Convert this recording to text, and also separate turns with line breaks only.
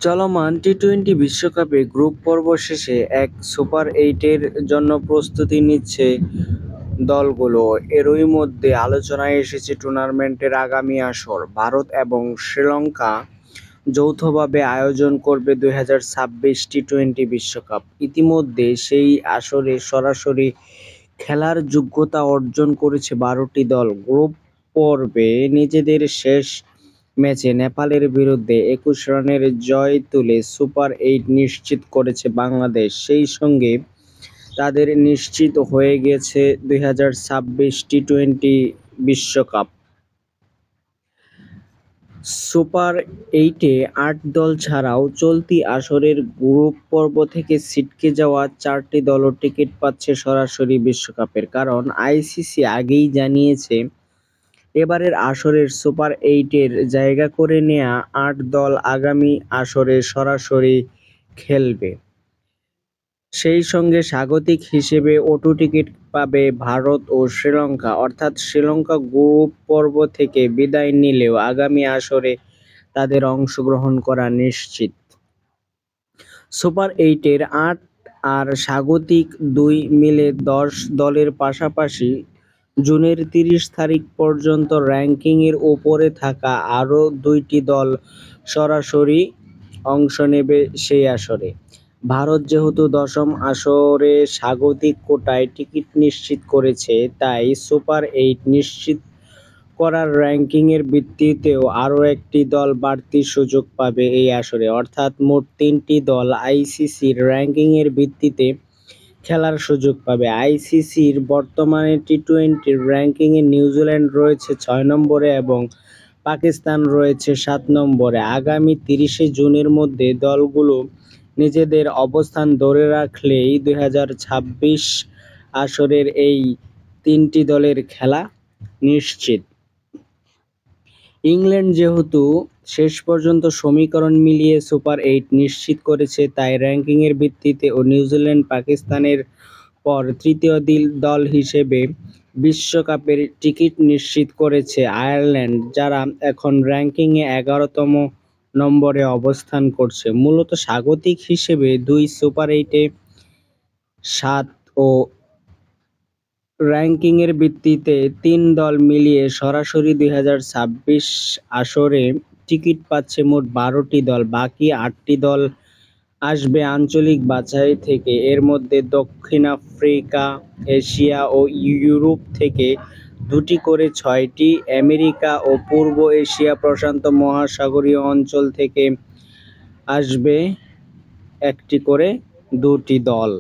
চলমান টি-টোয়েন্টি বিশ্বকাপে গ্রুপ পর্ব শেষে এক সুপার এইটের জন্য প্রস্তুতি নিচ্ছে দলগুলো। এরই মধ্যে আলোচনায় এসেছে টুর্নামেন্টের আগামী আসর। ভারত এবং শ্রীলঙ্কা যৌথভাবে আয়োজন করবে 2026 টি-টোয়েন্টি বিশ্বকাপ। ইতিমধ্যে সেই আসরে সরাসরি খেলার যোগ্যতা অর্জন করেছে 12টি দল। গ্রুপ পর্বে নিজেদের শেষ ম্যাচে নেপালের বিরুদ্ধে 21 রানের জয় তুলে সুপার এইট নিশ্চিত করেছে বাংলাদেশ। সেই সঙ্গে তাদের নিশ্চিত হয়ে গেছে 2026 টি-টোয়েন্টি বিশ্বকাপ। সুপার এইটে 8 দল ছাড়াও চলতি আসরের গ্রুপ পর্ব থেকে ছিটকে যাওয়া 4টি দলও টিকিট পাচ্ছে সরাসরি বিশ্বকাপের। কারণ আইসিসি আগেই জানিয়েছে, এবারের আসরের সুপার এইটের জায়গা করে নেয়া 8 দল আগামী আসরে সরাসরি খেলবে। সেই সঙ্গে স্বাগতিক হিসেবে ওটু টিকিট পাবে ভারত ও শ্রীলঙ্কা। অর্থাৎ শ্রীলঙ্কা গ্রুপ পর্ব থেকে বিদায় নিলেও আগামী আসরে তাদের অংশগ্রহণ করা নিশ্চিত। সুপার এইটের 8 আর স্বাগতিক 2 মিলে 10 দলের পাশাপাশি জুনের 30 তারিখ পর্যন্ত র্যাঙ্কিংয়ের ওপরে থাকা আরও 2টি দল সরাসরি অংশ নেবে সেই আসরে। ভারত যেহেতু দশম আসরে স্বাগতিক কোটায় টিকিট নিশ্চিত করেছে, তাই সুপার এইট নিশ্চিত করার র্যাঙ্কিংয়ের ভিত্তিতেও আরও একটি দল বাড়তি সুযোগ পাবে এই আসরে। অর্থাৎ মোট 3টি দল আইসিসির র্যাঙ্কিংয়ের ভিত্তিতে খেলার সুযোগ পাবে। আইসিসির বর্তমানে টি-টোয়েন্টির র্যাঙ্কিংয়ে নিউজিল্যান্ড রয়েছে 6 নম্বরে এবং পাকিস্তান রয়েছে 7 নম্বরে। আগামী 30শে জুনের মধ্যে দলগুলো নিজেদের অবস্থান ধরে রাখলেই 2026 আসরের এই 3টি দলের খেলা নিশ্চিত। ইংল্যান্ড যেহেতু শেষ পর্যন্ত সমীকরণ মিলিয়ে সুপার এইট নিশ্চিত করেছে, তাই র্যাঙ্কিংয়ের ভিত্তিতে ও নিউজিল্যান্ড পাকিস্তানের পর তৃতীয় দল হিসেবে বিশ্বকাপের টিকিট নিশ্চিত করেছে আয়ারল্যান্ড, যারা এখন র্যাঙ্কিংয়ে 11তম নম্বরে অবস্থান করছে। মূলত স্বাগতিক হিসেবে 2 সুপার এইটে 7 ও র্যাঙ্কিংয়ের ভিত্তিতে 3 দল মিলিয়ে সরাসরি 2026 আসরে টিকিট পাচ্ছে মোট 12টি দল। বাকি 8টি দল আসবে আঞ্চলিক বাছাই থেকে। এর মধ্যে দক্ষিণ আফ্রিকা, এশিয়া ও ইউরোপ থেকে 2টি করে 6টি, আমেরিকা ও পূর্ব এশিয়া প্রশান্ত মহাসাগরীয় অঞ্চল থেকে আসবে 1টি করে 2টি দল।